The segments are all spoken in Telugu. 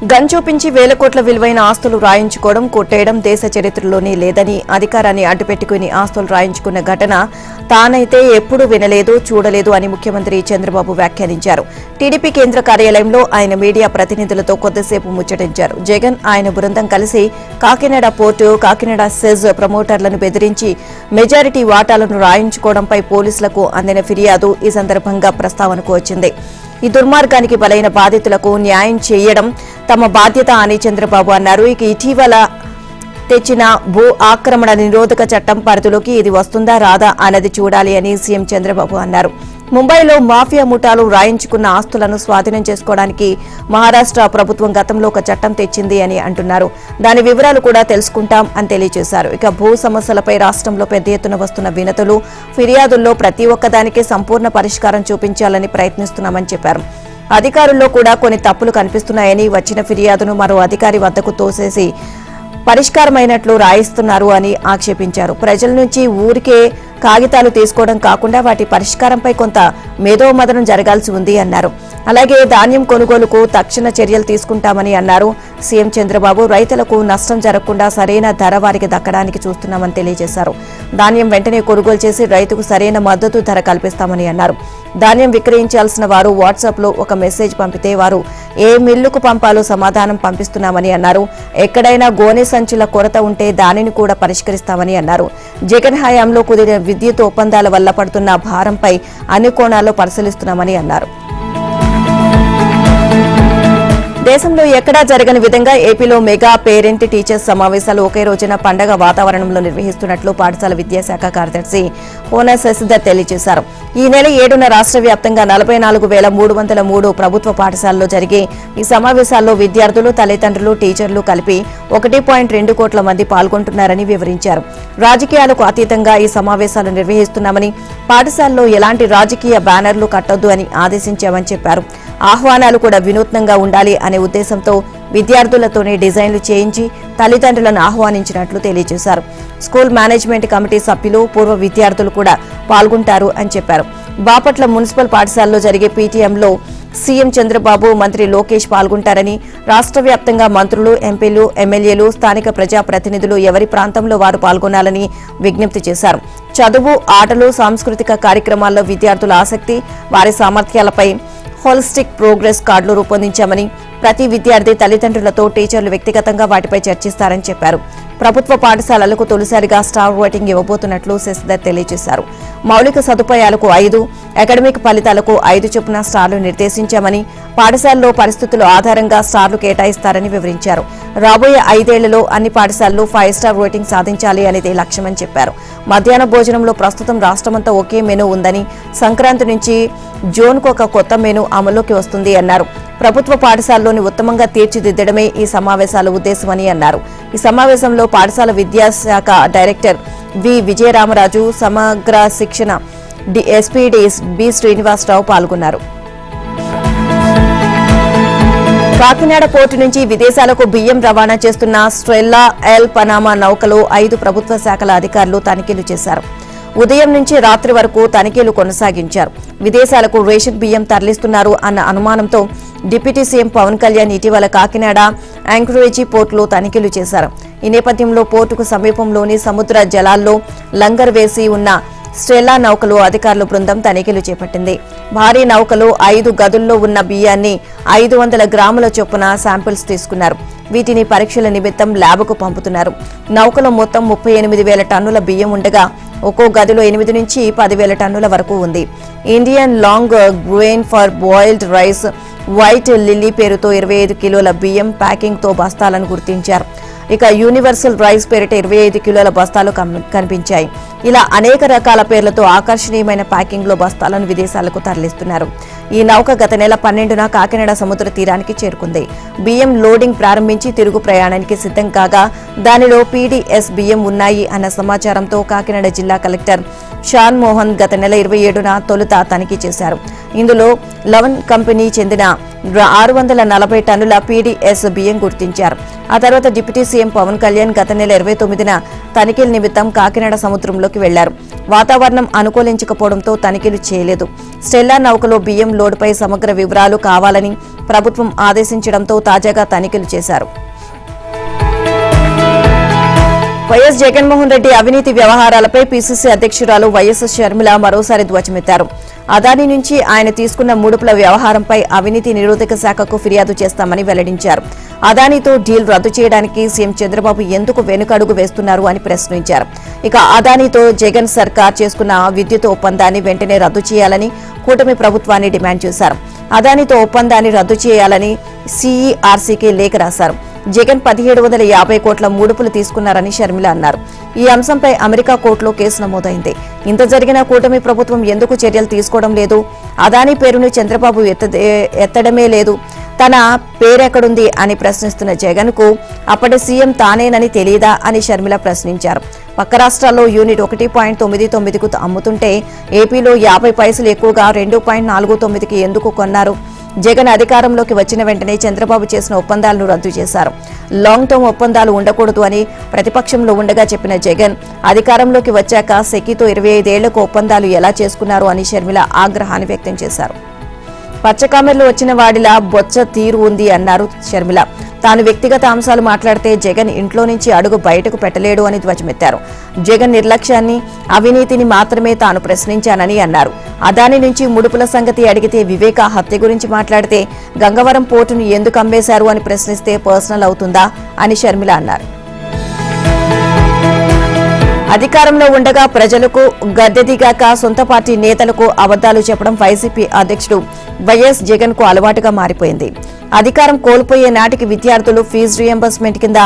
గన్ చూపించి వేల కోట్ల విలువైన ఆస్తులు రాయించుకోవడం, కొట్టేయడం దేశ చరిత్రలోనే లేదని, అధికారాన్ని అడ్డుపెట్టుకుని ఆస్తులు రాయించుకున్న ఘటన తానైతే ఎప్పుడూ వినలేదు, చూడలేదు అని ముఖ్యమంత్రి చంద్రబాబు వ్యాఖ్యానించారు. టీడీపీ కేంద్ర కార్యాలయంలో ఆయన మీడియా ప్రతినిధులతో కొద్దిసేపు ముచ్చటించారు. జగన్, ఆయన బృందం కలిసి కాకినాడ పోర్టు, కాకినాడ సెజ్ ప్రమోటర్లను బెదిరించి మెజారిటీ వాటాలను రాయించుకోవడంపై పోలీసులకు అందిన ఫిర్యాదు ఈ సందర్భంగా ప్రస్తావనకు వచ్చింది. ఈ దుర్మార్గానికి బలైన బాధితులకు న్యాయం చేయడం తమ బాధ్యత అని చంద్రబాబు అన్నారు. ఇటీవల తెచ్చిన భూ ఆక్రమణ నిరోధక చట్టం పరిధిలోకి ఇది వస్తుందా రాదా అన్నది చూడాలి అని సీఎం చంద్రబాబు అన్నారు. ముంబైలో మాఫియా ముఠాలు రాయించుకున్న ఆస్తులను స్వాధీనం చేసుకోవడానికి మహారాష్ట్ర ప్రభుత్వం గతంలో ఒక చట్టం తెచ్చింది అని అంటున్నారు. దాని వివరాలు కూడా తెలుసుకుంటాం అని తెలియజేశారు. ఇక భూ సమస్యలపై రాష్ట్రంలో పెద్ద ఎత్తున వస్తున్న వినతులు, ఫిర్యాదుల్లో ప్రతి ఒక్కదానికి సంపూర్ణ పరిష్కారం చూపించాలని ప్రయత్నిస్తున్నామని చెప్పారు. అధికారుల్లో కూడా కొన్ని తప్పులు కనిపిస్తున్నాయని, వచ్చిన ఫిర్యాదును మరో అధికారి వద్దకు తోసేసి పరిష్కారమైనట్లు రాయిస్తున్నారు అని ఆక్షేపించారు. ప్రజల నుంచి ఊరికే కాగితాలు తీసుకోవడం కాకుండా వాటి పరిష్కారంపై కొంత మేధోమథనం జరగాల్సి ఉంది అన్నారు. అలాగే ధాన్యం కొనుగోలుకు తక్షణ చర్యలు తీసుకుంటామని అన్నారు. సీఎం చంద్రబాబు రైతులకు నష్టం జరగకుండా సరైన ధర వారికి దక్కడానికి చూస్తున్నామని తెలియజేశారు. ధాన్యం వెంటనే కొనుగోలు చేసి రైతుకు సరైన మద్దతు ధర కల్పిస్తామని అన్నారు. ధాన్యం విక్రయించాల్సిన వారు వాట్సాప్లో ఒక మెసేజ్ పంపితే వారు ఏ మిల్లుకు పంపాలో సమాధానం పంపిస్తున్నామని అన్నారు. ఎక్కడైనా గోనె సంచుల కొరత ఉంటే దానిని కూడా పరిష్కరిస్తామని అన్నారు. జగన్ హయాంలో కుదిరిన విద్యుత్ ఒప్పందాల వల్ల పడుతున్న భారంపై అన్ని కోణాల్లో పరిశీలిస్తున్నామని అన్నారు. దేశంలో ఎక్కడా జరగని విధంగా ఏపీలో మెగా పేరెంట్ టీచర్స్ సమావేశాలు ఒకే రోజున పండగ వాతావరణంలో నిర్వహిస్తున్నట్లు పాఠశాల విద్యాశాఖ కార్యదర్శి పోన శశిధర్ తెలియజేశారు. ఈ నెల 7న రాష్ట్ర వ్యాప్తంగా 44,303 ప్రభుత్వ పాఠశాలలో జరిగే ఈ సమావేశాల్లో విద్యార్థులు, తల్లిదండ్రులు, టీచర్లు కలిపి 1.2 కోట్ల మంది పాల్గొంటున్నారని వివరించారు. రాజకీయాలకు అతీతంగా ఈ సమావేశాలు నిర్వహిస్తున్నామని, పాఠశాలలో ఎలాంటి రాజకీయ బ్యానర్లు కట్టొద్దు అని ఆదేశించామని చెప్పారు. ఆహ్వానాలు కూడా వినూత్నంగా ఉండాలి అనే ఉద్దేశంతో విద్యార్థులతోనే డిజైన్లు చేయించి తల్లిదండ్రులను ఆహ్వానించినట్లు తెలియజేశారు. స్కూల్ మేనేజ్మెంట్ కమిటీ సభ్యులు, పూర్వ విద్యార్థులు కూడా పాల్గొంటారు అని చెప్పారు. బాపట్ల మున్సిపల్ పాఠశాలలో జరిగే పీటీఎంలో సీఎం చంద్రబాబు, మంత్రి లోకేష్ పాల్గొంటారని, రాష్ట్ర వ్యాప్తంగా మంత్రులు, ఎంపీలు, ఎమ్మెల్యేలు, స్థానిక ప్రజాప్రతినిధులు ఎవరి ప్రాంతంలో వారు పాల్గొనాలని విజ్ఞప్తి చేశారు. చదువు, ఆటలు, సాంస్కృతిక కార్యక్రమాల్లో విద్యార్థుల ఆసక్తి, వారి సామర్థ్యాలపై హోలిస్టిక్ ప్రోగ్రెస్ కార్డులు రూపొందించామని, ప్రతి విద్యార్థి తల్లిదండ్రులతో టీచర్లు వ్యక్తిగతంగా వాటిపై చర్చిస్తారని చెప్పారు. ప్రభుత్వ పాఠశాలలకు తొలిసారిగా స్టార్ రేటింగ్ ఇవ్వబోతున్నట్లు శశిధర్ తెలియజేశారు. మౌలిక సదుపాయాలకు 5, అకాడమిక్ ఫలితాలకు 5 చొప్పున స్టార్లు నిర్దేశించామని, పాఠశాలలో పరిస్థితుల ఆధారంగా స్టార్లు కేటాయిస్తారని వివరించారు. రాబోయే 5 ఏళ్లలో అన్ని పాఠశాలలు 5 స్టార్ రేటింగ్ సాధించాలి అనేది లక్ష్యమని చెప్పారు. మధ్యాహ్న భోజనంలో ప్రస్తుతం రాష్ట్రమంతా ఒకే మెనూ ఉందని, సంక్రాంతి నుంచి జోన్కు ఒక కొత్త మెనూ అమల్లోకి వస్తుంది అన్నారు. ప్రభుత్వ పాఠశాలలోని ఉత్తమంగా తీర్చిదిద్దడమే ఈ సమావేశాల ఉద్దేశమని అన్నారు. ఈ సమావేశంలో పాఠశాల విద్యాశాఖ డైరెక్టర్ వి విజయరామరాజు, సమగ్ర శిక్షణ ఎస్పీడీ బి శ్రీనివాసరావు పాల్గొన్నారు. కాకినాడ పోర్టు నుంచి విదేశాలకు బియ్యం రవాణా చేస్తున్న స్ట్రెల్లా ఎల్ పనామా నౌకలో 5 ప్రభుత్వ శాఖల అధికారులు తనిఖీలు చేశారు. ఉదయం నుంచి రాత్రి వరకు తనిఖీలు కొనసాగించారు. విదేశాలకు రేషన్ బియ్యం తరలిస్తున్నారు అన్న అనుమానంతో డిప్యూటీ సీఎం పవన్ కళ్యాణ్ ఇటీవల కాకినాడ యాంకరేజీ పోర్టులో తనిఖీలు చేశారు. ఈ నేపథ్యంలో పోర్టుకు సమీపంలోని సముద్ర జలాల్లో లంగర్ వేసి ఉన్న స్టెల్లా నౌకలో అధికారుల బృందం తనిఖీలు చేపట్టింది. భారీ నౌకలో 5 గదుల్లో ఉన్న బియ్యాన్ని 500 గ్రాముల చొప్పున శాంపిల్స్ తీసుకున్నారు. వీటిని పరీక్షల నిమిత్తం ల్యాబ్కు పంపుతున్నారు. నౌకలో మొత్తం 38,000 టన్నుల బియ్యం ఉండగా ఒక్కో గదిలో 8 నుంచి 10,000 టన్నుల వరకు ఉంది. Indian long grain for boiled rice white lily పేరుతో 25 కిలోల బియ్యం ప్యాకింగ్తో బస్తాలను గుర్తించారు. ఇక యూనివర్సల్ రైస్ పేరిట 25 కిలోల బస్తాలు కనిపించాయి. ఇలా అనేక రకాల పేర్లతో ఆకర్షణీయమైన ప్యాకింగ్లో బస్తాలను విదేశాలకు తరలిస్తున్నారు. ఈ నౌక గత నెల 12న కాకినాడ సముద్ర తీరానికి చేరుకుంది. బియ్యం లోడింగ్ ప్రారంభించి తిరుగు ప్రయాణానికి సిద్ధం కాగా దానిలో పీడీఎస్ బియ్యం ఉన్నాయి అన్న సమాచారంతో కాకినాడ జిల్లా కలెక్టర్ షాన్ మోహన్ గత నెల 27న తొలుత తనిఖీ చేశారు. ఇందులో లవన్ కంపెనీ చెందిన 640 టన్నుల పీడీఎస్ బియ్యం గుర్తించారు. ఆ తర్వాత డిప్యూటీ సీఎం పవన్ కళ్యాణ్ గత నెల 29న తనిఖీల నిమిత్తం కాకినాడ సముద్రంలోకి వెళ్లారు. వాతావరణం అనుకూలించకపోవడంతో తనిఖీలు చేయలేదు. స్టెల్లా నౌకలో బియ్యం లోడుపై సమగ్ర వివరాలు కావాలని ప్రభుత్వం ఆదేశించడంతో తాజాగా తనిఖీలు చేశారు. వైఎస్ జగన్మోహన్ రెడ్డి అవినీతి వ్యవహారాలపై పీసీసీ అధ్యక్షురాలు వైఎస్ షర్మిల మరోసారి ధ్వజమెత్తారు. అదానీ నుంచి ఆయన తీసుకున్న ముడుపుల వ్యవహారంపై అవినీతి నిరోధక శాఖకు ఫిర్యాదు చేస్తామని వెల్లడించారు. అదానీతో డీల్ రద్దు చేయడానికి సీఎం చంద్రబాబు ఎందుకు వెనుకడుగు వేస్తున్నారు అని ప్రశ్నించారు. ఇక అదానీతో జగన్ సర్కార్ చేసుకున్న విద్యుత్ ఒప్పందాన్ని వెంటనే రద్దు చేయాలని కూటమి ప్రభుత్వాన్ని డిమాండ్ చేశారు. అదానీతో ఒప్పందాన్ని రద్దు చేయాలని సీఈఆర్సీకి లేఖ రాశారు. జగన్ 1750 కోట్ల ముడుపులు తీసుకున్నారని షర్మిల అన్నారు. ఈ అంశంపై అమెరికా కోర్టులో కేసు నమోదైంది. ఇంత జరిగినా కూటమి ప్రభుత్వం ఎందుకు చర్యలు తీసుకోవడం లేదు? అదానీ పేరును చంద్రబాబు ఎత్తడమే లేదు. తన పేరెక్కడుంది అని ప్రశ్నిస్తున్న జగన్ కు అప్పటి సీఎం తానేనని తెలియదా అని షర్మిల ప్రశ్నించారు. పక్క రాష్ట్రాల్లో యూనిట్ 1.99కు అమ్ముతుంటే ఏపీలో 50 పైసలు ఎక్కువగా 2.49కి ఎందుకు కొన్నారు? జగన్ అధికారంలోకి వచ్చిన వెంటనే చంద్రబాబు చేసిన ఒప్పందాలను రద్దు చేశారు. లాంగ్ టర్మ్ ఒప్పందాలు ఉండకూడదు అని ప్రతిపక్షంలో ఉండగా చెప్పిన జగన్ అధికారంలోకి వచ్చాక సెకీతో 25 ఏళ్లకు ఒప్పందాలు ఎలా చేసుకున్నారు అని షర్మిల ఆగ్రహాన్ని వ్యక్తం చేశారు. పచ్చకామెర్లు వచ్చిన వాడిలా బొచ్చ తీరు ఉంది అన్నారు షర్మిల. తాను వ్యక్తిగత అంశాలు మాట్లాడితే జగన్ ఇంట్లో నుంచి అడుగు బయటకు పెట్టలేడు అని ధ్వజమెత్తారు. జగన్ నిర్లక్ష్యాన్ని, అవినీతిని మాత్రమే తాను ప్రశ్నించానని అన్నారు. అదాని నుంచి ముడుపుల సంగతి అడిగితే వివేక హత్య గురించి మాట్లాడితే గంగవరం పోర్టును ఎందుకు అమ్మేశారు అని ప్రశ్నిస్తే పర్సనల్ అవుతుందా అని షర్మిల అన్నారు. అధికారంలో ఉండగా ప్రజలకు గద్దెదిగాక సొంత పార్టీ నేతలకు అబద్దాలు చెప్పడం వైసీపీ అధ్యక్షుడు వైఎస్ జగన్ కు అలవాటుగా మారిపోయింది. అధికారం కోల్పోయే నాటికి విద్యార్థులు ఫీజు రియంబర్స్మెంట్ కింద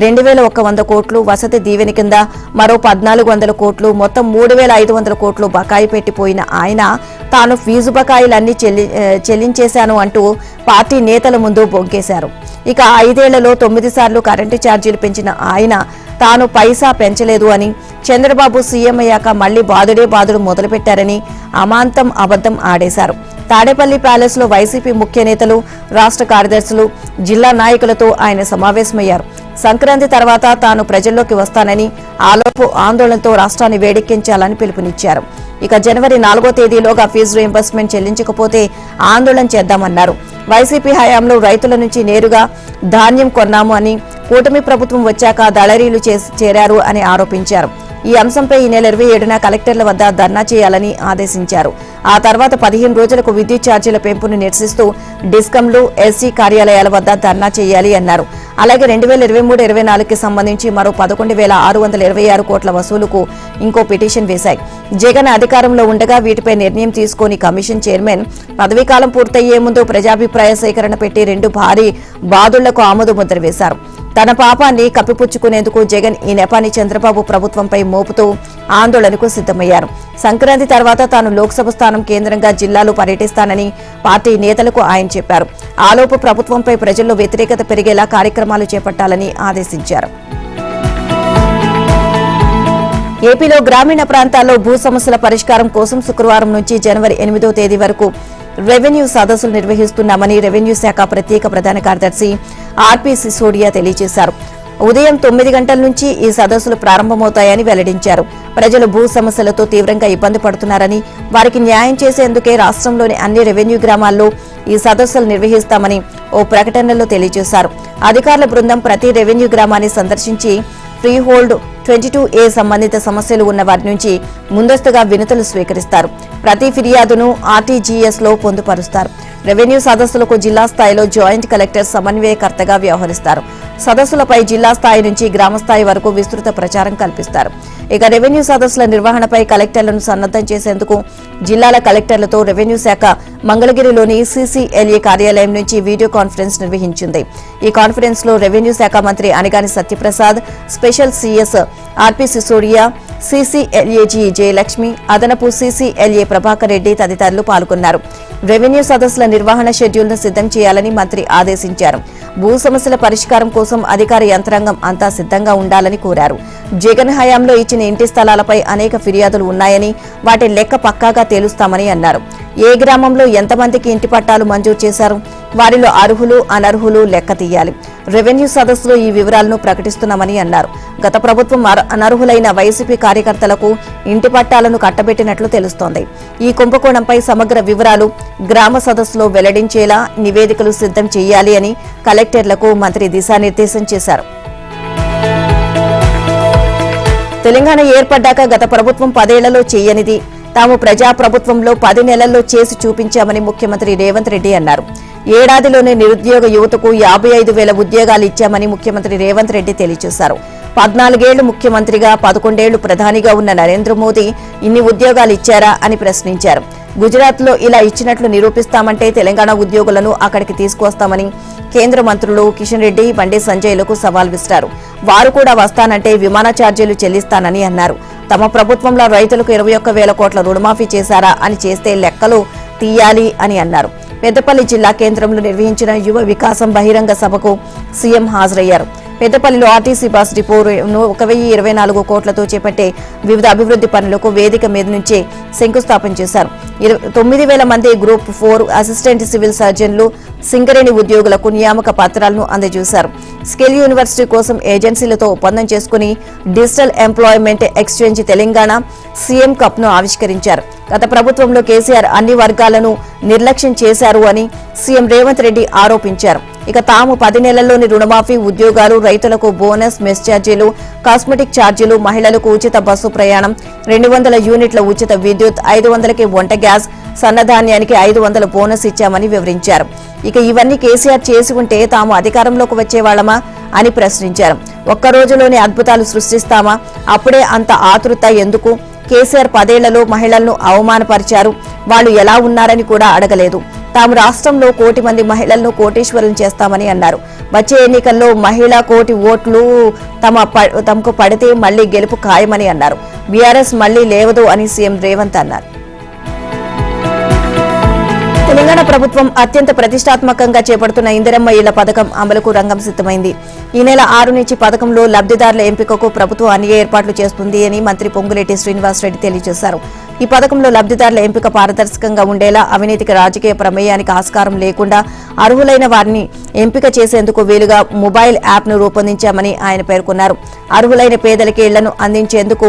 2100 కోట్లు, వసతి దీవెన కింద మరో 1400 కోట్లు, మొత్తం 3500 కోట్లు బకాయి పెట్టిపోయిన ఆయన తాను ఫీజు బకాయిలన్నీ చెల్లించేశాను అంటూ పార్టీ నేతల ముందు బొగ్గేశారు. ఇక 5 ఏళ్లలో 9 సార్లు కరెంటు ఛార్జీలు పెంచిన ఆయన తాను పైసా పెంచలేదు అని, చంద్రబాబు సీఎం అయ్యాక మళ్లీ బాదుడు మొదలుపెట్టారని అమాంతం అబద్దం ఆడేశారు. తాడేపల్లి ప్యాలెస్ లో వైసీపీ ముఖ్య నేతలు, రాష్ట్ర కార్యదర్శులు, జిల్లా నాయకులతో ఆయన సమావేశమయ్యారు. సంక్రాంతి తర్వాత తాను ప్రజల్లోకి వస్తానని, ఆలోపు ఆందోళనతో రాష్ట్రాన్ని వేడెక్కించాలని పిలుపునిచ్చారు. ఇక జనవరి 4వ తేదీలోగా ఫీజు రీయింబర్స్మెంట్ చెల్లించకపోతే ఆందోళన చేద్దామన్నారు. వైసీపీ హయాంలో రైతుల నుంచి నేరుగా ధాన్యం కొన్నాము అని, కూటమి ప్రభుత్వం వచ్చాక దళారీలు చేరారు అని ఆరోపించారు. ఈ అంశంపై ఈ నెల 27న కలెక్టర్ల వద్ద ధర్నా చేయాలని ఆదేశించారు. ఆ తర్వాత 15 రోజులకు విద్యుత్ ఛార్జీల పెంపును నిరసిస్తూ డిస్కంలు, ఎస్సీ కార్యాలయాల వద్ద ధర్నా చేయాలి అన్నారు. అలాగే 2023-24కి సంబంధించి మరో 11,626 కోట్ల వసూలుకు ఇంకో పిటిషన్ వేశాయి. జగన్ అధికారంలో ఉండగా వీటిపై నిర్ణయం తీసుకుని కమిషన్ చైర్మన్ పదవీకాలం పూర్తయ్యే ముందు ప్రజాభిప్రాయ సేకరణ పెట్టి 2 భారీ బాదుళ్లకు ఆమోద ముద్ర వేశారు. తన పాపాన్ని కప్పిపుచ్చుకునేందుకు జగన్ ఈ నెపాన్ని చంద్రబాబు ప్రభుత్వంపై మోపుతూ ఆందోళనకు సిద్ధమయ్యారు. సంక్రాంతి తర్వాత తాను లోక్సభ స్థానం కేంద్రంగా జిల్లాలో పర్యటిస్తానని పార్టీ నేతలకు ఆయన చెప్పారు. ఆలోపు ప్రభుత్వంపై ప్రజల్లో వ్యతిరేకత పెరిగేలా కార్యక్రమాలు చేపట్టాలని ఆదేశించారు. ఏపీలో గ్రామీణ ప్రాంతాల్లో భూ సమస్యల పరిష్కారం కోసం శుక్రవారం నుంచి జనవరి 8వ తేదీ వరకు రెవెన్యూ సదస్సులు నిర్వహిస్తున్నామని రెవెన్యూ శాఖ ప్రత్యేక ప్రధాన కార్యదర్శి ఆర్పీ సిసోడియా తెలియజేశారు. ఉదయం 9 గంటల నుంచి ఈ సదస్సులు ప్రారంభమవుతాయని వెల్లడించారు. ప్రజలు భూ సమస్యలతో తీవ్రంగా ఇబ్బంది పడుతున్నారని, వారికి న్యాయం చేసేందుకే రాష్ట్రంలోని అన్ని రెవెన్యూ గ్రామాల్లో ఈ సదస్సులు నిర్వహిస్తామని ఓ ప్రకటనలో తెలియజేశారు. అధికారుల బృందం ప్రతి రెవెన్యూ గ్రామాన్ని సందర్శించి ఫ్రీ హోల్డ్ 22A సంబంధిత సమస్యలు ఉన్న వారి నుంచి ముందస్తుగా వినతులు స్వీకరిస్తారు. ప్రతి ఫిర్యాదును ఆర్టీజీఎస్ లో పొందుపరుస్తారు. రెవెన్యూ సదస్సులకు జిల్లా స్థాయిలో జాయింట్ కలెక్టర్ సమన్వయకర్తగా వ్యవహరిస్తారు. సదస్సులపై జిల్లా స్థాయి నుంచి గ్రామ స్థాయి వరకు విస్తృత ప్రచారం కల్పిస్తారు. ఇక రెవెన్యూ సదస్సుల నిర్వహణపై కలెక్టర్లను సన్నద్దం చేసేందుకు జిల్లాల కలెక్టర్లతో రెవెన్యూ శాఖ మంగళగిరిలోని సీసీఎల్ఏ కార్యాలయం నుంచి వీడియో కాన్ఫరెన్స్ నిర్వహించింది. ఈ కాన్ఫరెన్స్ లో రెవెన్యూ శాఖ మంత్రి Anagani Satyaprasad, special CS RP Sisodia, CCLA G Jayalakshmi, అదనపు సీసీఎల్ఏ ప్రభాకర్ రెడ్డి తదితరులు పాల్గొన్నారు. రెవెన్యూ సదస్సుల నిర్వహణ షెడ్యూల్ను సిద్ధం చేయాలని మంత్రి ఆదేశించారు. భూ సమస్యల పరిష్కారం కోసం అధికార యంత్రాంగం అంతా సిద్ధంగా ఉండాలని కోరారు. జగన్ హయాంలో ఇచ్చిన ఇంటి స్థలాలపై అనేక ఫిర్యాదులు ఉన్నాయని వాటి లెక్క పక్కాగా తేలుస్తామని అన్నారు. ఏ గ్రామంలో ఎంతమందికి ఇంటి పట్టాలు మంజూరు చేశారు, వారిలో అర్హులు అనర్హులు లెక్క తీయాలి. రెవెన్యూ సదస్సులో ఈ వివరాలను ప్రకటిస్తున్నామని అన్నారు. గత ప్రభుత్వం అనర్హులైన వైసీపీ కార్యకర్తలకు ఇంటి పట్టాలను కట్టబెట్టినట్లు తెలుస్తోంది. ఈ కుంభకోణంపై సమగ్ర వివరాలు గ్రామ సదస్సులో వెల్లడించేలా నివేదికలు సిద్ధం చేయాలి అని కలెక్టర్లకు మంత్రి దిశానిర్దేశం చేశారు. తెలంగాణ ఏర్పడ్డాక గత ప్రభుత్వం 10 ఏళ్లలో చేయనిది తాము ప్రజాప్రభుత్వంలో 10 నెలల్లో చేసి చూపించామని ముఖ్యమంత్రి రేవంత్ రెడ్డి అన్నారు. ఏడాదిలోనే నిరుద్యోగ యువతకు 55,000 ఉద్యోగాలు ఇచ్చామని ముఖ్యమంత్రి రేవంత్ రెడ్డి తెలియజేశారు. 14 ఏళ్లు ముఖ్యమంత్రిగా 11 ఏళ్లు ప్రధానిగా ఉన్న నరేంద్ర మోదీ ఇన్ని ఉద్యోగాలు ఇచ్చారా అని ప్రశ్నించారు. గుజరాత్లో ఇలా ఇచ్చినట్లు నిరూపిస్తామంటే తెలంగాణ ఉద్యోగులను అక్కడికి తీసుకువస్తామని కేంద్ర మంత్రులు కిషన్ రెడ్డి, బండి సంజయ్లకు సవాల్ విసిరారు. వారు కూడా వస్తానంటే విమాన ఛార్జీలు చెల్లిస్తానని అన్నారు. తమ ప్రభుత్వంలో రైతులకు 21,000 కోట్ల రుణమాఫీ చేశారా అని చేస్తే లెక్కలు తీయాలి అని అన్నారు. పెద్దపల్లి జిల్లా కేంద్రంలో నిర్వహించిన యువ వికాసం బహిరంగ సభకు సీఎం హాజరయ్యారు. పెద్దపల్లిలో ఆర్టీసీ బస్ డిపోను 1,024 కోట్లతో చేపట్టే వివిధ అభివృద్ధి పనులకు వేదిక మీద నుంచే శంకుస్థాపన చేశారు. 9,000 మంది గ్రూప్ 4 అసిస్టెంట్ సివిల్ సర్జన్లు, సింగరేణి ఉద్యోగులకు నియామక పత్రాలను అందజేశారు. స్కిల్ యూనివర్సిటీ కోసం ఏజెన్సీలతో ఒప్పందం చేసుకుని digital employment exchange Telangana CM cup ను ఆవిష్కరించారు. గత ప్రభుత్వంలో కేసీఆర్ అన్ని వర్గాలను నిర్లక్ష్యం చేశారు అని సీఎం రేవంత్ రెడ్డి ఆరోపించారు. ఇక తాము 10 నెలల్లోని రుణమాఫీ, ఉద్యోగాలు, రైతులకు బోనస్, మెస్ ఛార్జీలు, కాస్మెటిక్ ఛార్జీలు, మహిళలకు ఉచిత బస్సు ప్రయాణం, 200 యూనిట్ల ఉచిత విద్యుత్, 500కి వంట గ్యాస్, సన్నధాన్యానికి 500 బోనస్ ఇచ్చామని వివరించారు. ఇక ఇవన్నీ కేసీఆర్ చేసి ఉంటే తాము అధికారంలోకి వచ్చేవాళ్లమా అని ప్రశ్నించారు. ఒక్క రోజులోనే అద్భుతాలు సృష్టిస్తామా? అప్పుడే అంత ఆతృత ఎందుకు? కేసీఆర్ 10 ఏళ్లలో మహిళలను అవమానపరిచారు. వాళ్లు ఎలా ఉన్నారని కూడా అడగలేదు. తాము రాష్ట్రంలో 1 కోటి మంది మహిళలను కోటీశ్వరులను చేస్తామని అన్నారు. వచ్చే ఎన్నికల్లో మహిళా కోటి ఓట్లు తమకు పడితే మళ్లీ గెలుపు ఖాయమని అన్నారు. బీఆర్ఎస్ మళ్లీ లేవదు అని సీఎం రేవంత్ అన్నారు. తెలంగాణ ప్రభుత్వం అత్యంత ప్రతిష్టాత్మకంగా చేపడుతున్న ఇందిరమ్మ ఇళ్ల పథకం అమలుకు రంగం సిద్ధమైంది. ఈ నెల 6 నుంచి పథకంలో లబ్ధిదారుల ఎంపికకు ప్రభుత్వం అన్ని ఏర్పాట్లు చేస్తుంది అని మంత్రి పొంగులేటి శ్రీనివాసరెడ్డి తెలియజేశారు. ఈ పథకంలో లబ్ధిదారుల ఎంపిక పారదర్శకంగా ఉండేలా, అవినీతికి, రాజకీయ ప్రమేయానికి ఆస్కారం లేకుండా అర్హులైన వారిని ఎంపిక చేసేందుకు వీలుగా మొబైల్ యాప్ను రూపొందించామని ఆయన పేర్కొన్నారు. అర్హులైన పేదలకి ఇళ్లను అందించేందుకు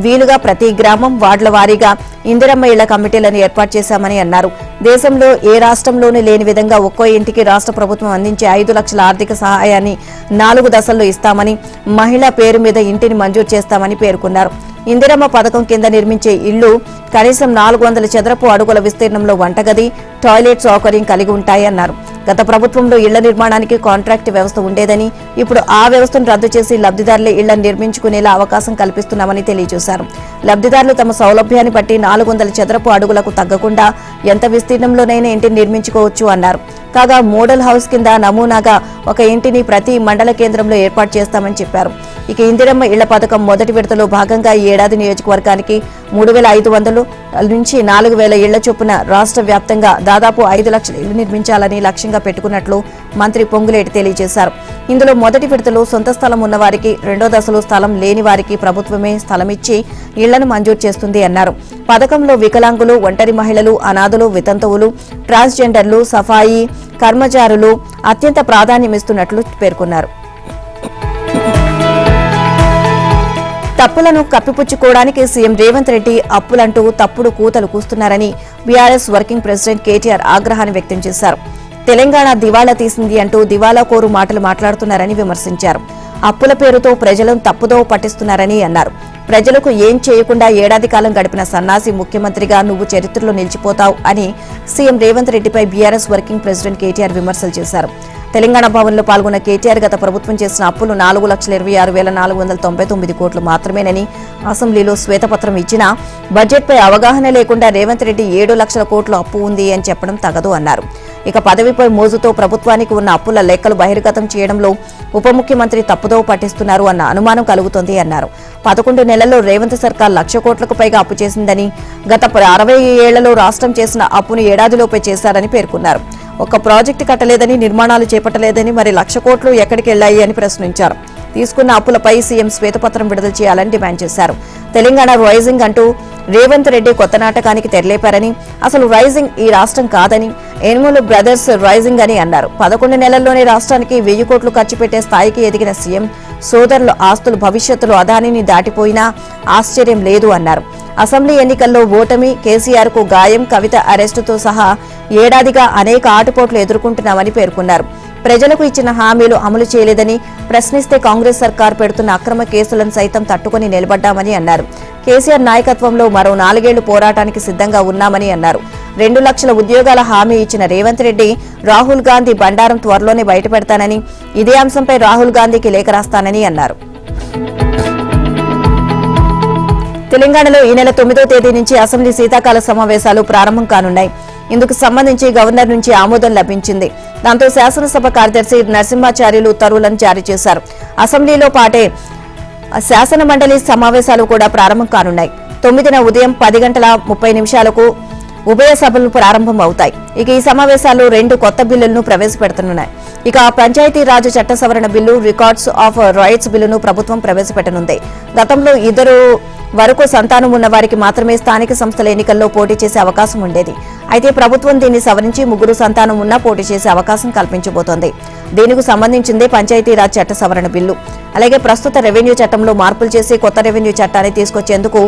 వీలుగా ప్రతి గ్రామం, వార్డుల వారీగా ఇందిరమ్మ ఇళ్ల కమిటీలను ఏర్పాటు చేశామని అన్నారు. దేశంలో ఏ రాష్ట్రంలోనూ లేని విధంగా ఒక్కో ఇంటికి రాష్ట్ర ప్రభుత్వం అందించే 5 లక్షల ఆర్థిక సహాయాన్ని 4 దశల్లో ఇస్తామని, మహిళా పేరు మీద ఇంటిని మంజూరు చేస్తామని పేర్కొన్నారు. ఇందిరమ్మ పథకం కింద నిర్మించే ఇళ్లు కనీసం 400 చదరపు అడుగుల విస్తీర్ణంలో వంటగది, టాయిలెట్ సౌకర్యం కలిగి ఉంటాయన్నారు. గత ప్రభుత్వంలో ఇళ్ల నిర్మాణానికి కాంట్రాక్ట్ వ్యవస్థ ఉండేదని, ఇప్పుడు ఆ వ్యవస్థను రద్దు చేసి లబ్ధిదారులే ఇళ్లను నిర్మించుకునేలా అవకాశం కల్పిస్తున్నామని తెలియజేశారు. లబ్ధిదారులు తమ సౌలభ్యాన్ని బట్టి 400 చదరపు అడుగులకు తగ్గకుండా ఎంత విస్తీర్ణంలోనైనా ఇంటిని నిర్మించుకోవచ్చు అన్నారు. కాగా మోడల్ హౌస్ కింద నమూనాగా ఒక ఇంటిని ప్రతి మండల కేంద్రంలో ఏర్పాటు చేస్తామని చెప్పారు. ఇక ఇందిరమ్మ ఇళ్ల పథకం మొదటి విడతలో భాగంగా ఈ ఏడాది నియోజకవర్గానికి 3,500 నుంచి 4,000 ఇళ్ల చొప్పున రాష్ట్ర వ్యాప్తంగా దాదాపు 5 లక్షల ఇళ్లు నిర్మించాలని లక్ష్యంగా పెట్టుకున్నట్లు మంత్రి పొంగులేటి తెలియజేశారు. ఇందులో మొదటి విడతలో సొంత స్థలం ఉన్నవారికి, రెండో దశలో స్థలం లేని వారికి ప్రభుత్వమే స్థలమిచ్చి ఇళ్లను మంజూరు చేస్తుంది అన్నారు. పథకంలో వికలాంగులు, ఒంటరి మహిళలు, అనాథలు, వితంతువులు, ట్రాన్స్జెండర్లు, సఫాయి కర్మచారులు అత్యంత ప్రాధాన్యమిస్తున్నట్లు పేర్కొన్నారు. తప్పులను కప్పిపుచ్చుకోవడానికి సీఎం రేవంత్ రెడ్డి అప్పులంటూ తప్పుడు కూతలు కూస్తున్నారని బీఆర్ఎస్ వర్కింగ్ ప్రెసిడెంట్ కేటీఆర్ ఆగ్రహాన్ని వ్యక్తం చేశారు. తెలంగాణ దివాళా తీసింది అంటూ దివాళా కోరు మాటలు మాట్లాడుతున్నారని విమర్శించారు. అప్పుల పేరుతో ప్రజలను తప్పుదోవ పట్టిస్తున్నారని అన్నారు. ప్రజలకు ఏం చేయకుండా ఏడాది కాలం గడిపిన సన్నాసి ముఖ్యమంత్రిగా నువ్వు చరిత్రలో నిలిచిపోతావు అని సీఎం రేవంత్ రెడ్డిపై బీఆర్ఎస్ వర్కింగ్ ప్రెసిడెంట్ కేటీఆర్ విమర్శలు చేశారు. తెలంగాణ భవన్లో పాల్గొన్న కేటీఆర్ గత ప్రభుత్వం చేసిన అప్పులు 4,26,499 కోట్లు మాత్రమేనని, అసెంబ్లీలో శ్వేతపత్రం ఇచ్చినా బడ్జెట్పై అవగాహన లేకుండా రేవంత్ రెడ్డి 7 లక్షల కోట్ల అప్పు ఉంది అని చెప్పడం తగదు అన్నారు. ఇక పదవిపై మోజుతో ప్రభుత్వానికి ఉన్న అప్పుల లెక్కలు బహిర్గతం చేయడంలో ఉప ముఖ్యమంత్రి తప్పుదోవ పట్టిస్తున్నారు అన్న అనుమానం కలుగుతోంది అన్నారు. 11 నెలల్లో రేవంత్ సర్కార్ 1,00,000 కోట్లకు పైగా అప్పు చేసిందని, గత 60 ఏళ్లలో రాష్ట్రం చేసిన అప్పును ఏడాదిలోపే చేశారని పేర్కొన్నారు. ఒక్క ప్రాజెక్టు కట్టలేదని, నిర్మాణాలు చేపట్టలేదని, మరి 1,00,000 కోట్లు ఎక్కడికి వెళ్లాయి అని ప్రశ్నించారు. తీసుకున్న అప్పులపై సీఎం శ్వేతపత్రం విడుదల చేయాలని డిమాండ్ చేశారు. తెలంగాణ రైజింగ్ అంటూ రేవంత్ రెడ్డి కొత్త నాటకానికి తెరలేపారని, అసలు రైజింగ్ ఈ రాష్ట్రం కాదని, ఎనుమూలు బ్రదర్స్ రైజింగ్ అని అన్నారు. 11 నెలల్లోనే రాష్ట్రానికి 1000 కోట్లు ఖర్చు పెట్టే స్థాయికి ఎదిగిన సీఎం సోదరుల ఆస్తులు భవిష్యత్తులో అదానిని దాటిపోయినా ఆశ్చర్యం లేదు అన్నారు. అసెంబ్లీ ఎన్నికల్లో ఓటమి, కేసీఆర్ కు గాయం, కవిత అరెస్టుతో సహా ఏడాదిగా అనేక ఆటుపోట్లు ఎదుర్కొంటున్నామని పేర్కొన్నారు. ప్రజలకు ఇచ్చిన హామీలు అమలు చేయలేదని, ప్రశ్నిస్తే కాంగ్రెస్ సర్కార్ పెడుతున్న అక్రమ కేసులను సైతం తట్టుకుని నిలబడ్డామని అన్నారు. కేసీఆర్ నాయకత్వంలో మరో 4 ఏళ్లు పోరాటానికి సిద్ధంగా ఉన్నామని అన్నారు. 2 లక్షల ఉద్యోగాల హామీ ఇచ్చిన రేవంత్ రెడ్డి రాహుల్ గాంధీ బండారం త్వరలోనే బయటపెడతానని, ఇదే అంశంపై రాహుల్ గాంధీకి లేఖ రాస్తానని అన్నారు. తెలంగాణలో ఈ నెల 9వ తేదీ నుంచి అసెంబ్లీ శీతాకాల సమావేశాలు ప్రారంభం కానున్నాయి. ఇందుకు సంబంధించి గవర్నర్ నుంచి ఆమోదం లభించింది. దాంతో శాసనసభ కార్యదర్శి నరసింహాచార్యులు ఉత్తర్వులను జారీ చేశారు. అసెంబ్లీలో పాటే శాసన మండలి సమావేశాలు కూడా ప్రారంభం కానున్నాయి. 9న ఉదయం 10:30 ఉభయ సభలు ప్రారంభం అవుతాయి. ఇక ఈ సమావేశాల్లో 2 కొత్త బిల్లులను ప్రవేశపెడుతున్నాయి. ఇక పంచాయతీరాజ్ చట్ట సవరణ బిల్లు, రికార్డ్స్ ఆఫ్ రైట్స్ బిల్లును ప్రభుత్వం ప్రవేశపెట్టనుంది. గతంలో 2 వరకు సంతానం ఉన్న వారికి మాత్రమే స్థానిక సంస్థల ఎన్నికల్లో పోటీ చేసే అవకాశం ఉండేది. అయితే ప్రభుత్వం దీన్ని సవరించి 3 సంతానం ఉన్నా పోటీ చేసే అవకాశం కల్పించబోతోంది. దీనికి సంబంధించిందే పంచాయతీరాజ్ చట్ట సవరణ బిల్లు. అలాగే ప్రస్తుత రెవెన్యూ చట్టంలో మార్పులు చేసి కొత్త రెవెన్యూ చట్టాన్ని తీసుకొచ్చేందుకు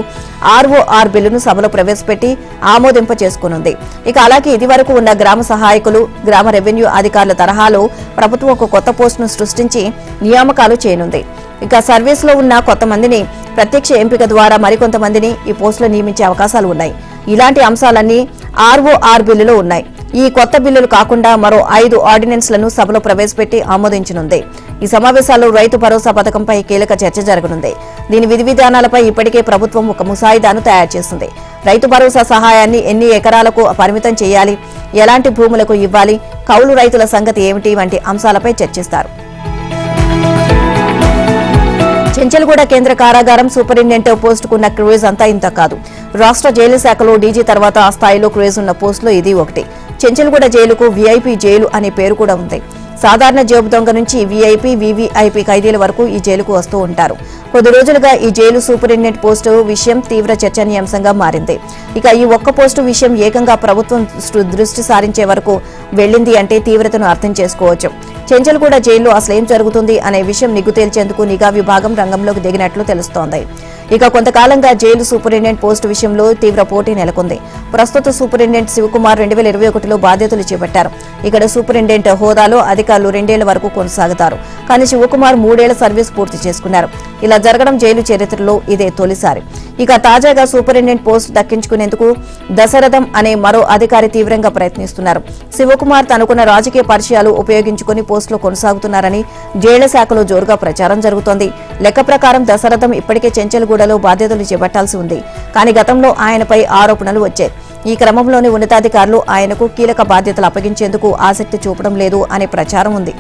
ఆర్ఓఆర్ బిల్లును సభలో ప్రవేశపెట్టి ఆమోదింప చేసుకునుంది. ఇక అలాగే ఇదివరకు ఉన్న గ్రామ సహాయకులు, గ్రామ రెవెన్యూ అధికారుల తరహాలో ప్రభుత్వం ఒక కొత్త పోస్టును సృష్టించి నియామకాలు చేయనుంది. ఇక సర్వీస్లో ఉన్న కొంతమందిని ప్రత్యక్ష ఎంపిక ద్వారా మరికొంతమందిని ఈ పోస్టులో నియమించే అవకాశాలు ఉన్నాయి. ఇలాంటి అంశాలన్నీ ఆర్ఓఆర్ బిల్లులో ఉన్నాయి. ఈ కొత్త బిల్లులు కాకుండా మరో 5 ఆర్డినెన్స్లను సభలో ప్రవేశపెట్టి ఆమోదించనుంది. ఈ సమావేశాల్లో రైతు భరోసా పథకంపై కీలక చర్చ జరగనుంది. దీని విధి విధానాలపై ఇప్పటికే ప్రభుత్వం ఒక ముసాయిదాను తయారు చేసింది. రైతు భరోసా సహాయాన్ని ఎన్ని ఎకరాలకు పరిమితం చేయాలి, ఎలాంటి భూములకు ఇవ్వాలి, కౌలు రైతుల సంగతి ఏమిటి వంటి అంశాలపై చర్చిస్తారు. చెంచల్గూడ కేంద్ర కారాగారం సూపరింటెండెంట్ పోస్టుకున్న క్రేజ్ అంతా ఇంత కాదు. రాష్ట్ర జైలు శాఖలో డీజీ తర్వాత ఆ స్థాయిలో క్రేజ్ ఉన్న పోస్టులో ఇది ఒకటి. చెంచల్గూడ జైలుకు వీఐపీ జైలు అనే పేరు కూడా ఉంది. సాధారణ జేబు దొంగ నుంచి వీఐపీ, వీవీఐపీ ఖైదీల వరకు ఈ జైలుకు వస్తూ ఉంటారు. కొద్ది రోజులుగా ఈ జైలు సూపరింటెండెంట్ పోస్టు విషయం తీవ్ర చర్చనీయాంశంగా మారింది. ఇక ఈ ఒక్క పోస్టు విషయం ఏకంగా ప్రభుత్వం దృష్టి సారించే వరకు వెళ్లింది అంటే తీవ్రతను అర్థం చేసుకోవచ్చు. చెంచల్గూడ జైల్లో అసలేం జరుగుతుంది అనే విషయం నిగ్గు తేల్చేందుకు నిఘా విభాగం రంగంలోకి దిగినట్లు తెలుస్తోంది. ఇక కొంతకాలంగా జైలు సూపరింటెండెంట్ పోస్టు విషయంలో తీవ్ర పోటీ నెలకొంది. ప్రస్తుత సూపరింటెండెంట్ శివకుమార్ 2021లో బాధ్యతలు చేపట్టారు. ఇక్కడ సూపరింటెండెంట్ హోదాలో అధికారులు 2 ఏళ్ల వరకు కొనసాగుతారు. కానీ శివకుమార్ 3 ఏళ్ల సర్వీస్ పూర్తి చేసుకున్నారు. ఇలా జరగడం జైలు చరిత్రలో ఇదే తొలిసారి. ఇక తాజాగా సూపరింటెండెంట్ పోస్ట్ దక్కించుకునేందుకు దశరథం అనే మరో అధికారి తీవ్రంగా ప్రయత్నిస్తున్నారు. శివకుమార్ తనకున్న రాజకీయ పరిచయాలు ఉపయోగించుకుని పోస్టులో కొనసాగుతున్నారని జైళ్ల శాఖలో జోరుగా ప్రచారం జరుగుతోంది. లెక్క ప్రకారం దశరథం ఇప్పటికే చెంచల్గూడలో బాధ్యతలు చేపట్టాల్సి ఉంది. కానీ గతంలో ఆయనపై ఆరోపణలు వచ్చాయి. ఈ క్రమంలోనే ఉన్నతాధికారులు ఆయనకు కీలక బాధ్యతలు అప్పగించేందుకు ఆసక్తి చూపడం లేదు అనే ప్రచారం ఉంది.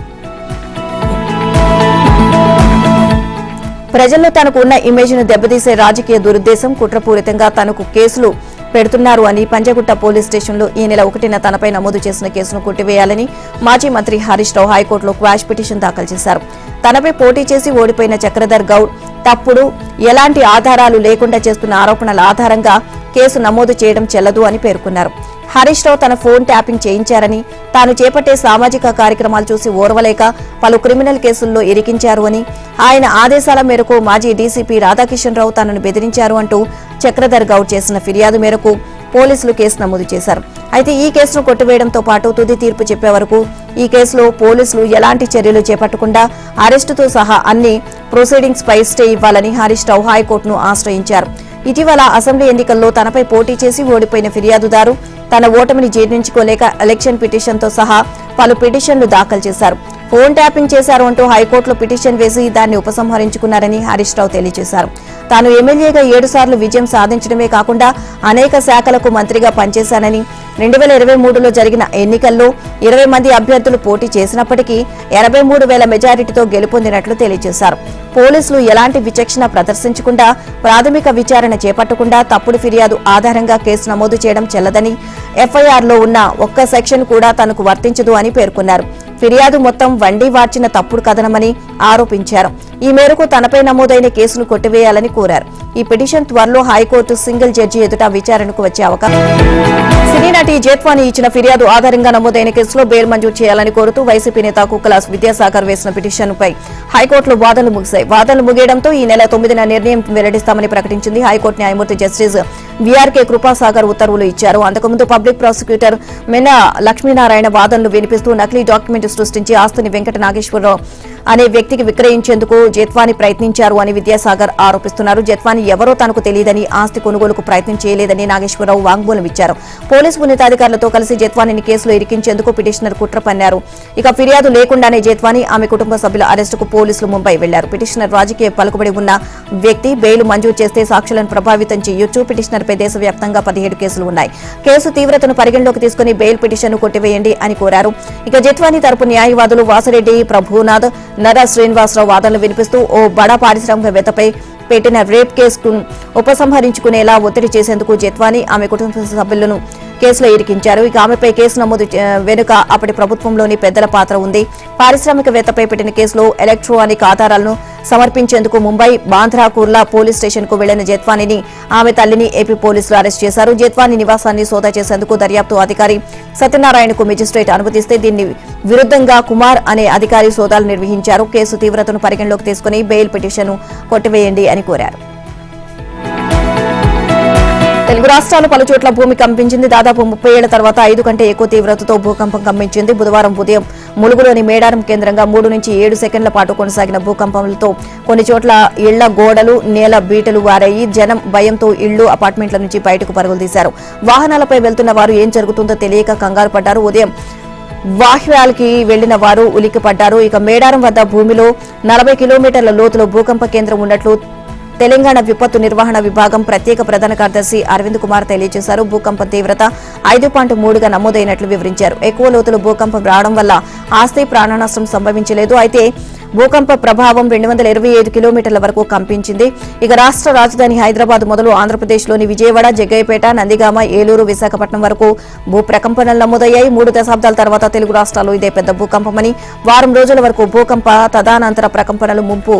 ప్రజల్లో తనకు ఉన్న ఇమేజ్ను దెబ్బతీసే రాజకీయ దురుద్దేశం, కుట్రపూరితంగా తనకు కేసులు పెడుతున్నారు అని పంజగుట్ట పోలీస్ స్టేషన్లో ఈ నెల 1న తనపై నమోదు చేసిన కేసును కొట్టివేయాలని మాజీ మంత్రి హరీష్ రావు హైకోర్టులో క్వాష్ పిటిషన్ దాఖలు చేశారు. తనపై పోటీ చేసి ఓడిపోయిన చక్రధర్ గౌడ్ తప్పుడు, ఎలాంటి ఆధారాలు లేకుండా చేస్తున్న ఆరోపణల ఆధారంగా కేసు నమోదు చేయడం చెల్లదు అని పేర్కొన్నారు. హరీష్ రావు తన ఫోన్ ట్యాపింగ్ చేయించారని, తాను చేపట్టే సామాజిక కార్యక్రమాలు చూసి ఓర్వలేక పలు క్రిమినల్ కేసుల్లో ఇరికించారు అని, ఆయన ఆదేశాల మేరకు మాజీ డీసీపీ రాధాకిషన్ రావు తనను బెదిరించారు అంటూ చక్రధర్ గౌడ్ చేసిన ఫిర్యాదు మేరకు పోలీసులు కేసు నమోదు చేశారు. అయితే ఈ కేసును కొట్టివేయడంతో పాటు తుది తీర్పు చెప్పే వరకు ఈ కేసులో పోలీసులు ఎలాంటి చర్యలు చేపట్టకుండా అరెస్టుతో సహా అన్ని ప్రొసీడింగ్స్ పై స్టే ఇవ్వాలని హరీష్ రావు హైకోర్టును ఆశ్రయించారు. ఇటీవల అసెంబ్లీ ఎన్నికల్లో తనపై పోటీ చేసి ఓడిపోయిన ఫిర్యాదుదారు తన ఓటమిని జీర్ణించుకోలేక ఎలక్షన్ పిటిషన్తో సహా పలు పిటిషన్లు దాఖలు చేశారు. ఫోన్ ట్యాపింగ్ చేశారు అంటూ హైకోర్టులో పిటిషన్ వేసి దాన్ని ఉపసంహరించుకున్నారని హరీష్ రావు తెలియజేశారు. తాను ఎమ్మెల్యేగా 7 సార్లు విజయం సాధించడమే కాకుండా అనేక శాఖలకు మంత్రిగా పనిచేశానని, 2023లో జరిగిన ఎన్నికల్లో 20 మంది అభ్యర్థులు పోటీ చేసినప్పటికీ 83,000 మెజారిటీతో గెలుపొందినట్లు తెలియజేశారు. పోలీసులు ఎలాంటి విచక్షణ ప్రదర్శించకుండా, ప్రాథమిక విచారణ చేపట్టకుండా తప్పుడు ఫిర్యాదు ఆధారంగా కేసు నమోదు చేయడం చెల్లదని, ఎఫ్ఐఆర్లో ఉన్న ఒక్క సెక్షన్ కూడా తనకు వర్తించదు అని పేర్కొన్నారు. ఫిర్యాదు మొత్తం వండి వార్చిన తప్పుడు కథనమని ఆరోపించారు. ఈ మేరకు తనపై నమోదైన కేసును కొట్టివేయాలని కోరారు. ఈ పిటిషన్ త్వరలో హైకోర్టు సింగిల్ జడ్జి ఎదుట విచారణకు వచ్చే అవకాశం. సినీ నటి జేత్వాని ఇచ్చిన ఫిర్యాదు ఆధారంగా నమోదైన కేసులో బెయిల్ మంజూరు చేయాలని కోరుతూ వైసీపీ నేత కుక్కల విద్యాసాగర్ వేసిన పిటిషన్పై హైకోర్టులో వాదనలు ముగిశాయి. వాదనలు ముగియడంతో ఈ నెల 9న నిర్ణయం వెల్లడిస్తామని ప్రకటించింది. హైకోర్టు న్యాయమూర్తి జస్టిస్ వీఆర్కే కృపాసాగర్ ఉత్తర్వులు ఇచ్చారు. అంతకుముందు పబ్లిక్ ప్రాసిక్యూటర్ మెన్నా లక్ష్మీనారాయణ వాదనలు వినిపిస్తూ నకిలీ డాక్యుమెంట్ సృష్టించి ఆస్తిని వెంకట నాగేశ్వరరావు అనే వ్యక్తికి విక్రయించేందుకు జేత్వాని ప్రయత్నించారు అని విద్యాసాగర్ ఆరోపిస్తున్నారు. జేత్వాని ఎవరో తనకు తెలియదని, ఆస్తి కొనుగోలుకు ప్రయత్నం చేయలేదని నాగేశ్వరరావు వాంగ్మూలం ఇచ్చారు. పోలీసు ఉన్నతాధికారులతో కలిసి జేత్వానిని కేసులో ఇరికించేందుకు పిటిషనర్ కుట్ర పన్నారు. ఇక ఫిర్యాదు లేకుండానే జేత్వాని, ఆమె కుటుంబ సభ్యుల అరెస్టుకు పోలీసులు ముంబై వెళ్లారు. పిటిషనర్ రాజకీయ పలుకుబడి ఉన్న వ్యక్తి, బెయిల్ మంజూరు చేస్తే సాక్షులను ప్రభావితం చేయొచ్చు. పిటిషనర్పై దేశవ్యాప్తంగా 17 కేసులు ఉన్నాయి. కేసు తీవ్రతను పరిగణలోకి తీసుకుని బెయిల్ పిటిషన్ను కొట్టివేయండి అని కోరారు. ఇక జేత్వాని తరపు న్యాయవాదులు వాసిరెడ్డి ప్రభునాథ్, నర శ్రీనివాసరావు వాదనలు వినిపిస్తూ ఓ బడా పారిశ్రామికవేత్తపై పెట్టిన రేప్ కేసుకు ఉపసంహరించుకునేలా ఒత్తిడి చేసేందుకు జేత్వాని, ఆమె కుటుంబ సభ్యులను కేసులో ఇరికించారు. ఇక ఆమెపై కేసు నమోదు వెనుక అప్పటి ప్రభుత్వంలోని పెద్దల పాత్ర ఉంది. పారిశ్రామికవేత్తపై పెట్టిన కేసులో ఎలక్ట్రానిక్ ఆధారాలను సమర్పించేందుకు ముంబై బాంద్రా కుర్లా పోలీస్ స్టేషన్ కు వెళ్లిన జేత్వానిని, ఆమె తల్లిని ఏపీ పోలీసులు అరెస్ట్ చేశారు. జేత్వాని నివాసాన్ని సోదా చేసేందుకు దర్యాప్తు అధికారి సత్యనారాయణకు మెజిస్ట్రేట్ అనుమతిస్తే దీన్ని విరుద్ధంగా కుమార్ అనే అధికారి సోదాలు నిర్వహించారు. కేసు తీవ్రతను పరిగణలోకి తీసుకుని బెయిల్ పిటిషన్ కొట్టివేయండి అని కోరారు. తెలుగు రాష్ట్రాలు పలుచోట్ల భూమి కంపించింది. దాదాపు 30 ఏళ్ల తర్వాత 5 కంటే ఎక్కువ తీవ్రతతో భూకంపం కంపించింది. బుధవారం ఉదయం ములుగులోని మేడారం కేంద్రంగా 3 నుంచి 7 సెకండ్ల పాటు కొనసాగిన భూకంపంతో కొన్ని చోట్ల ఇళ్ల గోడలు, నేల బీటలు వారాయి. జనం భయంతో ఇళ్లు, అపార్ట్మెంట్ల నుంచి బయటకు పరుగులు తీశారు. వాహనాలపై వెళ్తున్న వారు ఏం జరుగుతుందో తెలియక కంగారు పడ్డారు. ఉదయం వాహ్యాలకి వెళ్లిన వారు ఉలిక్కిపడ్డారు. ఇక మేడారం వద్ద భూమిలో 40 కిలోమీటర్ల లోతులో భూకంప కేంద్రం ఉన్నట్లు తెలంగాణ విపత్తు నిర్వహణ విభాగం ప్రత్యేక ప్రధాన కార్యదర్శి అరవింద్ కుమార్ తెలియజేశారు. భూకంపం తీవ్రత 5.3గా నమోదైనట్లు వివరించారు. ఎక్కువ లోతులో భూకంపం రావడం వల్ల ఆస్తి, ప్రాణ నష్టం సంభవించలేదు. అయితే భూకంప ప్రభావం 225 కిలోమీటర్ల వరకు కంపించింది. ఇక రాష్ట్ర రాజధాని హైదరాబాద్ మొదలు ఆంధ్రప్రదేశ్లోని విజయవాడ, జగ్గయ్యపేట, నందిగామ, ఏలూరు, విశాఖపట్నం వరకు భూ ప్రకంపనలు నమోదయ్యాయి. 3 దశాబ్దాల తర్వాత తెలుగు రాష్ట్రాల్లో ఇదే పెద్ద భూకంపమని, వారం రోజుల వరకు భూకంప తదనంతర ప్రకంపనలు ముంపు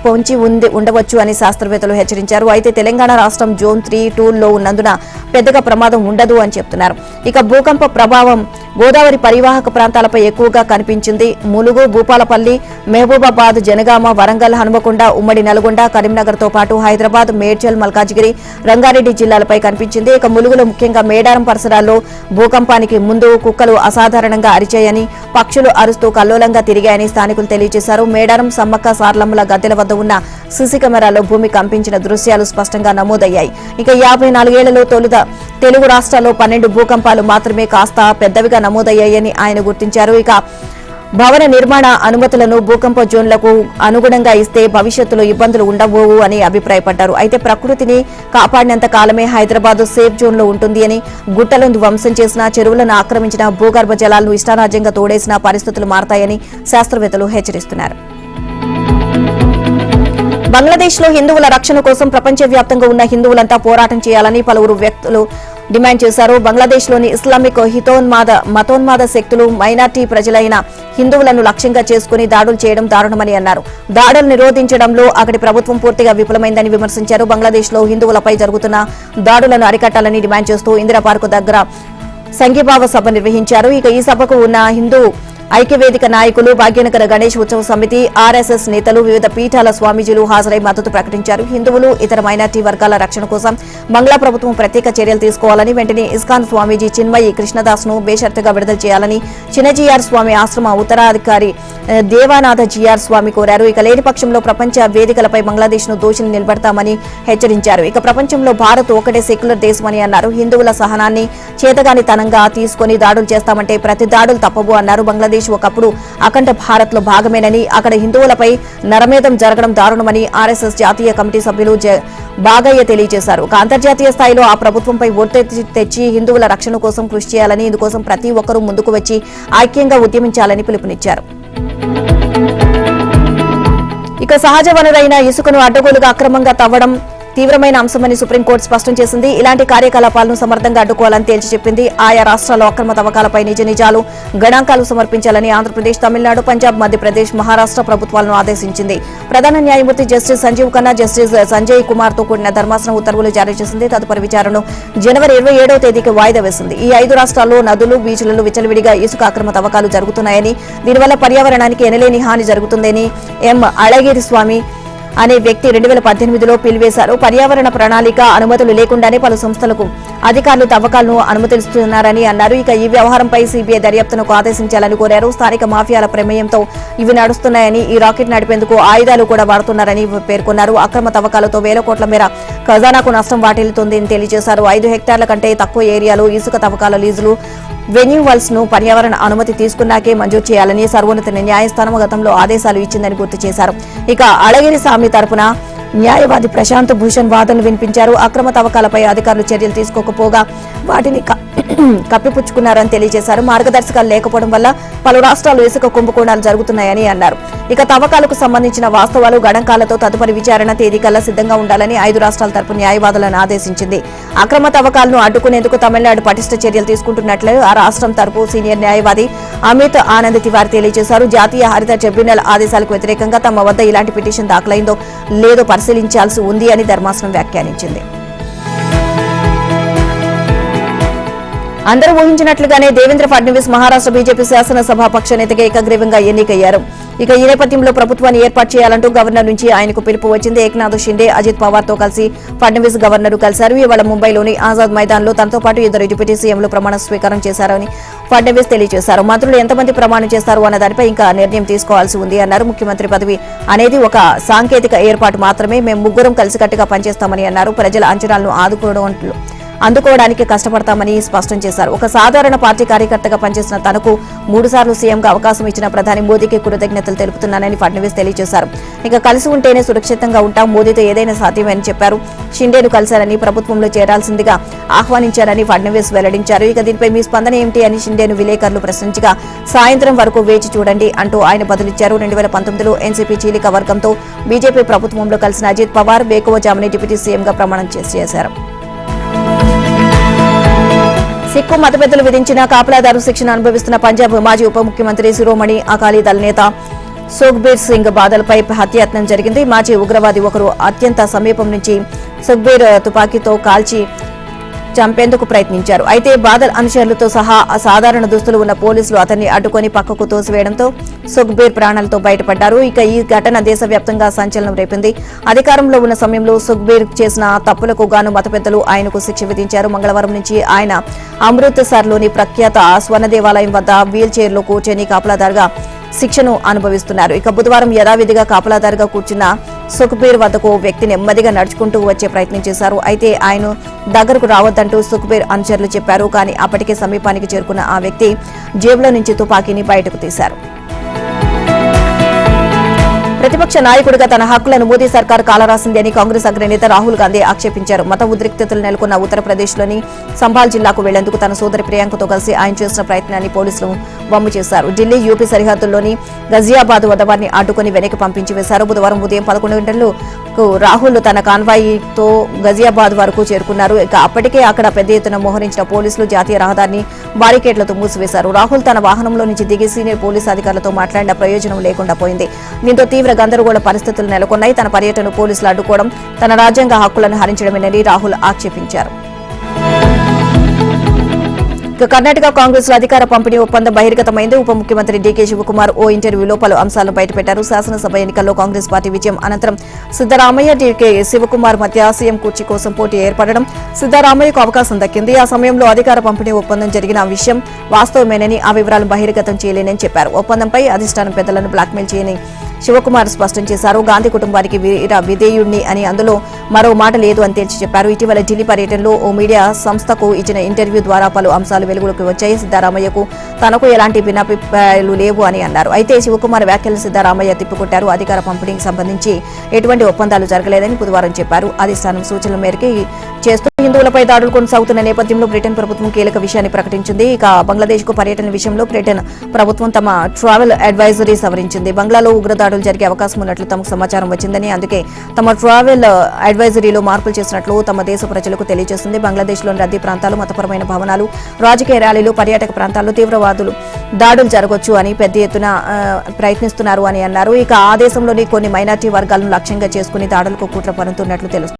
పొంచి ఉండవచ్చు అని శాస్త్రవేత్తలు హెచ్చరించారు. అయితే తెలంగాణ రాష్ట్రం జోన్ 3, 2లో ఉన్నందున పెద్దగా ప్రమాదం ఉండదు అని చెప్తున్నారు. ఇక భూకంప ప్రభావం గోదావరి పరివాహక ప్రాంతాలపై ఎక్కువగా కనిపించింది. ములుగు, భూపాలపల్లి, మహబూబాబాద్, జనగామ, వరంగల్, హనుమకొండ, ఉమ్మడి నల్గొండ, కరీంనగర్ తో పాటు హైదరాబాద్, మేడ్చల్, మల్కాజిగిరి, రంగారెడ్డి జిల్లాలపై కనిపించింది. ఇక ములుగులో ముఖ్యంగా మేడారం పరిసరాల్లో భూకంపానికి ముందు కుక్కలు అసాధారణంగా అరిచాయని, పక్షులు అరుస్తూ కల్లోలంగా తిరిగాయని స్థానికులు తెలియజేశారు. మేడారం, సమ్మక్క సార్లమ్మల గద్దెల వద్ద ఉన్న సీసీ కెమెరాలో భూమి కంపించిన దృశ్యాలు స్పష్టంగా నమోదయ్యాయి. ఇక 54 ఏళ్లలో తెలుగు రాష్ట్రాల్లో 12 భూకంపాలు మాత్రమే కాస్త పెద్దవిగా నమోదయ్యాయని ఆయన గుర్తించారు. ఇక భవన నిర్మాణ అనుమతులను భూకంప జోన్లకు అనుగుణంగా ఇస్తే భవిష్యత్తులో ఇబ్బందులు ఉండబోవు అని అభిప్రాయపడ్డారు. అయితే ప్రకృతిని కాపాడినంత కాలమే హైదరాబాద్ సేఫ్ జోన్లో ఉంటుంది అని, గుట్టలను ధ్వంసం చేసిన, చెరువులను ఆక్రమించిన, భూగర్భ జలాలను ఇష్టారాజ్యంగా తోడేసిన పరిస్థితులు మారతాయని శాస్త్రవేత్తలు హెచ్చరిస్తున్నారు. బంగ్లాదేశ్లో హిందువుల రక్షణ కోసం ప్రపంచవ్యాప్తంగా ఉన్న హిందువులంతా పోరాటం చేయాలని పలువురు వ్యక్తులు డిమాండ్ చేశారు. బంగ్లాదేశ్లోని ఇస్లామిక్ మతోన్మాద శక్తులు మైనార్టీ ప్రజలైన హిందువులను లక్ష్యంగా చేసుకుని దాడులు చేయడం దారుణమని అన్నారు. దాడులు నిరోధించడంలో అక్కడి ప్రభుత్వం పూర్తిగా విఫలమైందని విమర్శించారు. బంగ్లాదేశ్లో హిందువులపై జరుగుతున్న దాడులను అరికట్టాలని డిమాండ్ చేస్తూ ఇందిరా పార్కు దగ్గర సంఘీభావ సభ నిర్వహించారు. ఇక ఈ సభకు ఉన్న హిందూ ఐక్యవేదిక నాయకులు, భాగ్యనగర గణేష్ ఉత్సవ సమితి, ఆర్ఎస్ఎస్ నేతలు, వివిధ పీఠాల స్వామీజీలు హాజరై మద్దతు ప్రకటించారు. హిందువులు, ఇతర మైనార్టీ వర్గాల రక్షణ కోసం బంగ్లా ప్రభుత్వం ప్రత్యేక చర్యలు తీసుకోవాలని, వెంటనే ఇస్కాన్ స్వామీజీ చిన్మయి కృష్ణదాస్ ను బేషరతుగా విడుదల చేయాలని చిన్నజీఆర్ స్వామి ఆశ్రమ ఉత్తరాధికారి దేవానాథ జీఆర్ స్వామి కోరారు. ఇక లేని పక్షంలో ప్రపంచ వేదికలపై బంగ్లాదేశ్ ను దోషిని నిలబెడతామని హెచ్చరించారు. ఇక ప్రపంచంలో భారత్ ఒకటే సెక్యులర్ దేశమని అన్నారు. హిందువుల సహనాన్ని చేతగానితనంగా తీసుకుని దాడులు చేస్తామంటే ప్రతి దాడులు తప్పవు అన్నారు. బంగ్లాదేశ్ ఒకప్పుడు అఖండ భారత్ లో భాగమేనని, అక్కడ హిందువులపై నరమేధం జరగడం దారుణమని ఆర్ఎస్ఎస్ జాతీయ కమిటీ సభ్యులు బాగయ్య తెలియజేశారు. ఒక అంతర్జాతీయ స్థాయిలో ఆ ప్రభుత్వంపై ఒత్తిడి తెచ్చి హిందువుల రక్షణ కోసం కృషి చేయాలని, ఇందుకోసం ప్రతి ఒక్కరూ ముందుకు వచ్చి ఐక్యంగా ఉద్యమించాలని పిలుపునిచ్చారు. ఇక సహజ వనరైన ఇసుకను అడ్డగోలుగా అక్రమంగా తవ్వడం, తీవ్రమైన అంశమని సుప్రీంకోర్టు స్పష్టం చేసింది. ఇలాంటి కార్యకలాపాలను సమర్థంగా అడ్డుకోవాలని తేల్చి చెప్పింది. ఆయా రాష్ట్రాల్లో అక్రమ తవ్వకాలపై నిజాలు గణాంకాలు సమర్పించాలని ఆంధ్రప్రదేశ్, తమిళనాడు, పంజాబ్, మధ్యప్రదేశ్, మహారాష్ట్ర ప్రభుత్వాలను ఆదేశించింది. ప్రధాన న్యాయమూర్తి జస్టిస్ సంజీవ్ ఖన్నా, జస్టిస్ సంజయ్ కుమార్ తో కూడిన ధర్మాసనం ఉత్తర్వులు జారీ చేసింది. తదుపరి విచారణను జనవరి 27వ తేదీకి వాయిదా వేసింది. ఈ 5 రాష్ట్రాల్లో నదులు, బీచ్లలో విచ్చలవిడిగా ఇసుక అక్రమ తవ్వకాలు జరుగుతున్నాయని, దీనివల్ల పర్యావరణానికి ఎనలేని హాని జరుగుతుందని ఎం అళగిరి స్వామి అనే వ్యక్తి 2018లో పిలివేశారు. పర్యావరణ ప్రణాళిక అనుమతులు లేకుండానే పలు సంస్థలకు అధికారులు తవ్వకాలను అనుమతిస్తున్నారని అన్నారు. ఇక ఈ వ్యవహారంపై సీబీఐ దర్యాప్తును ఆదేశించాలని కోరారు. స్థానిక మాఫియాల ప్రమేయంతో ఇవి నడుస్తున్నాయని, ఈ రాకెట్ నడిపేందుకు ఆయుధాలు కూడా వాడుతున్నారని పేర్కొన్నారు. అక్రమ తవ్వకాలతో వేల కోట్ల మేర ఖజానాకు నష్టం వాటిల్లుతోందని తెలియజేశారు. 5 హెక్టార్ల కంటే తక్కువ ఏరియాలో ఇసుక తవ్వకాల లీజులు వెన్యూవల్స్ ను పర్యావరణ అనుమతి తీసుకున్నాకే మంజూరు చేయాలని సర్వోన్నత న్యాయస్థానం గతంలో ఆదేశాలు ఇచ్చిందని గుర్తు చేశారు. ఇక అళగిరి స్వామి తరపున న్యాయవాది ప్రశాంత్ భూషణ్ వాదనలు వినిపించారు. అక్రమ తవ్వకాలపై అధికారులు చర్యలు తీసుకోకపోగా వాటిని కప్పిపుచ్చుకున్నారని తెలియజేశారు. మార్గదర్శకాలు లేకపోవడం వల్ల పలు రాష్ట్రాల్లో ఇసుక కుంభకోణాలు జరుగుతున్నాయని అన్నారు. ఇక తవ్వకాలకు సంబంధించిన వాస్తవాలు గణాంకాలతో తదుపరి విచారణ తేదీకల్లా సిద్ధంగా ఉండాలని 5 రాష్ట్రాల తరపు న్యాయవాదులను ఆదేశించింది. అక్రమ తవ్వకాలను అడ్డుకునేందుకు తమిళనాడు పటిష్ట చర్యలు తీసుకుంటున్నట్లు ఆ రాష్ట్రం తరపు సీనియర్ న్యాయవాది అమిత్ ఆనంద్ తివారీ తెలియజేశారు. జాతీయ హరిత ట్రిబ్యునల్ ఆదేశాలకు వ్యతిరేకంగా తమ వద్ద ఇలాంటి పిటిషన్ దాఖలైందో లేదో పరిశీలించాల్సి ఉంది అని ధర్మాసనం వ్యాఖ్యానించింది. అందరూ ఊహించినట్లుగానే దేవేంద్ర ఫడ్నవీస్ మహారాష్ట్ర బీజేపీ శాసనసభ పక్ష నేతగా ఏకగ్రీవంగా ఎన్నికయ్యారు. ఇక ఈ నేపథ్యంలో ప్రభుత్వాన్ని ఏర్పాటు చేయాలంటూ గవర్నర్ నుంచి ఆయనకు పిలుపు వచ్చింది. ఏక్నాథ్ షిండే, అజిత్ పవార్ తో కలిసి ఫడ్నవీస్ గవర్నర్ కలిశారు. ఇవాళ ముంబైలోని ఆజాద్ మైదాన్ లో తనతో పాటు 2 డిప్యూటీ సీఎంలు ప్రమాణ స్వీకారం చేశారని ఫడ్నవీస్ తెలియజేశారు. మంత్రులు ఎంతమంది ప్రమాణం చేస్తారు అన్న దానిపై ఇంకా నిర్ణయం తీసుకోవాల్సి ఉంది అన్నారు. ముఖ్యమంత్రి పదవి అనేది ఒక సాంకేతిక ఏర్పాటు మాత్రమే, మేము ముగ్గురం కలిసికట్టుగా పనిచేస్తామని అన్నారు. ప్రజల అంచనాలను అందుకోవడానికి కష్టపడతామని స్పష్టం చేశారు. ఒక సాధారణ పార్టీ కార్యకర్తగా పనిచేసిన తనకు 3 సార్లు సీఎంగా అవకాశం ఇచ్చిన ప్రధాని మోదీకి కృతజ్ఞతలు తెలుపుతున్నానని ఫడ్నవీస్ తెలియజేశారు. ఇక కలిసి ఉంటేనే సురక్షితంగా ఉంటాం, మోదీతో ఏదైనా సాధ్యమని చెప్పారు. షిండేను కలిశారని, ప్రభుత్వంలో చేరాల్సిందిగా ఆహ్వానించారని ఫడ్నవీస్ వెల్లడించారు. ఇక దీనిపై మీ స్పందన ఏమిటి అని షిండేను విలేకరులు ప్రశ్నించగా, సాయంత్రం వరకు వేచి చూడండి అంటూ ఆయన బదులిచ్చారు. 2019లో ఎన్సీపీ చీలిక వర్గంతో బీజేపీ ప్రభుత్వంలో కలిసిన అజిత్ పవార్ వేకువజామునే డిప్యూటీ సీఎంగా ప్రమాణం చేశారు. సిక్కు మతపెద్దలు విధించిన కాపలాదారు శిక్షణ అనుభవిస్తున్న పంజాబ్ మాజీ ఉప ముఖ్యమంత్రి శిరోమణి అకాలీ దళ నేత సుఖ్బీర్ సింగ్ బాదల్పై హత్యాయత్నం జరిగింది. మాజీ ఉగ్రవాది ఒకరు అత్యంత సమీపం నుంచి సుఖ్బీర్ తుపాకీతో కాల్చి చంపేందుకు ప్రయత్నించారు. అయితే బాదల్ అనుచరులతో సహా సాధారణ దుస్తులు ఉన్న పోలీసులు అతన్ని అడ్డుకొని పక్కకు తోసివేయడంతో సుఖ్బీర్ ప్రాణాలతో బయటపడ్డారు. ఇక ఈ ఘటన దేశవ్యాప్తంగా సంచలనం రేపింది. అధికారంలో ఉన్న సమయంలో సుఖ్బీర్ చేసిన తప్పులకు గాను మత పెద్దలు ఆయనకు శిక్ష విధించారు. మంగళవారం నుంచి ఆయన అమృత్సర్లోని ప్రఖ్యాత స్వర్ణ దేవాలయం వద్ద వీల్ చైర్లో కూర్చొని కాపలాదారుగా శిక్షను అనుభవిస్తున్నారు. ఇక బుధవారం యథావిధిగా కాపలాదారుగా కూర్చున్న సుఖ్బీర్ వద్దకు వ్యక్తి నెమ్మదిగా నడుచుకుంటూ వచ్చే ప్రయత్నం చేశారు. అయితే ఆయన దగ్గరకు రావద్దంటూ సుఖ్బీర్ అనుచరులు చెప్పారు. కానీ అప్పటికే సమీపానికి చేరుకున్న ఆ వ్యక్తి జేబులో నుంచి తుపాకీని బయటకు తీశారు. ప్రతిపక్ష నాయకుడిగా తన హక్కులను మోదీ సర్కార్ కాలరాసింది అని కాంగ్రెస్ అగ్రనేత రాహుల్ గాంధీ ఆక్షేపించారు. మత ఉద్రిక్తతలు నెలకొన్న ఉత్తరప్రదేశ్లోని సంభాల్ జిల్లాకు వెళ్లేందుకు తన సోదరి ప్రియాంకతో కలిసి ఆయన చేసిన ప్రయత్నాన్ని పోలీసులు వమ్ము చేశారు. ఢిల్లీ యూపీ సరిహద్దుల్లోని గజియాబాద్ వద్ద వారిని అడ్డుకుని వెనక్కి పంపించి వేశారు. బుధవారం ఉదయం 11 గంటలకు రాహుల్ తన కాన్వాయ్తో గజియాబాద్ వరకు చేరుకున్నారు. ఇక అప్పటికే అక్కడ పెద్ద ఎత్తున మోహరించిన పోలీసులు జాతీయ రహదారిని బారికేడ్లతో మూసివేశారు. రాహుల్ తన వాహనంలో నుంచి దిగి సీనియర్ పోలీసు అధికారులతో మాట్లాడిన ప్రయోజనం లేకుండా పోయింది. దీంతో తీవ్ర గందరగోళ పరిస్థితులు నెలకొన్నాయి. తన పర్యటనను పోలీసులు అడ్డుకోవడం తన రాజ్యాంగ హక్కులను హరించడమేనని రాహుల్ ఆక్షేపించారు. కర్ణాటక కాంగ్రెస్ లో అధికార పంపిణీ ఒప్పందం బహిర్గతమైంది. ఉప ముఖ్యమంత్రి డీకే శివకుమార్ ఓ ఇంటర్వ్యూలో పలు అంశాలను బయటపెట్టారు. శాసనసభ ఎన్నికల్లో కాంగ్రెస్ పార్టీ విజయం అనంతరం సిద్దరామయ్య, డీకే శివకుమార్ మధ్య సీఎం కుర్చీ కోసం పోటీ ఏర్పడడం సిద్దరామయ్యకు అవకాశం దక్కింది. ఆ సమయంలో అధికార పంపిణీ ఒప్పందం జరిగిన విషయం వాస్తవమేనని, ఆ వివరాలను బహిర్గతం చేయలేనని చెప్పారు. ఒప్పందంపై అధిష్టానం పెద్దలను బ్లాక్మెయిల్ చేయని శివకుమార్ స్పష్టం చేశారు. గాంధీ కుటుంబానికి విధేయుణ్ణి అని అందులో మరో మాట లేదు అని తేల్చి చెప్పారు. ఇటీవల ఢిల్లీ పర్యటనలో ఓ మీడియా సంస్థకు ఇచ్చిన ఇంటర్వ్యూ ద్వారా పలు అంశాలు వెలుగులోకి వచ్చాయి. సిద్దరామయ్యకు తనకు ఎలాంటి భిన్నాభిప్రాయాలు లేవు అని అన్నారు. అయితే శివకుమార్ వ్యాఖ్యలు సిద్దరామయ్య తిప్పికొట్టారు. అధికార పంపిణీకి సంబంధించి ఎటువంటి ఒప్పందాలు జరగలేదని బుధవారం చెప్పారు. అధిష్టానం సూచనల మేరకు చేస్తూ హిందువులపై దాడులు కొనసాగుతున్న నేపథ్యంలో బ్రిటన్ ప్రభుత్వం కీలక విషయాన్ని ప్రకటించింది. ఇక బంగ్లాదేశ్కు పర్యటన విషయంలో బ్రిటన్ ప్రభుత్వం తమ ట్రావెల్ అడ్వైజరీ సవరించింది. బంగ్లాలో ఉగ్రదాడులు జరిగే అవకాశం ఉన్నట్లు తమకు సమాచారం వచ్చిందని, అందుకే తమ ట్రావెల్ అడ్వైజరీలో మార్పులు చేసినట్లు తమ దేశ ప్రజలకు తెలియజేసింది. బంగ్లాదేశ్లోని రద్దీ ప్రాంతాలు, మతపరమైన భవనాలు, రాజకీయ ర్యాలీలు, పర్యాటక ప్రాంతాల్లో తీవ్రవాదులు దాడులు జరగొచ్చు అని పెద్ద ఎత్తున ప్రయత్నిస్తున్నారు అని అన్నారు. ఇక ఆ దేశంలోని కొన్ని మైనార్టీ వర్గాలను లక్ష్యంగా చేసుకుని దాడులకు కుట్ర పన్నుతున్నట్లు తెలుస్తుంది.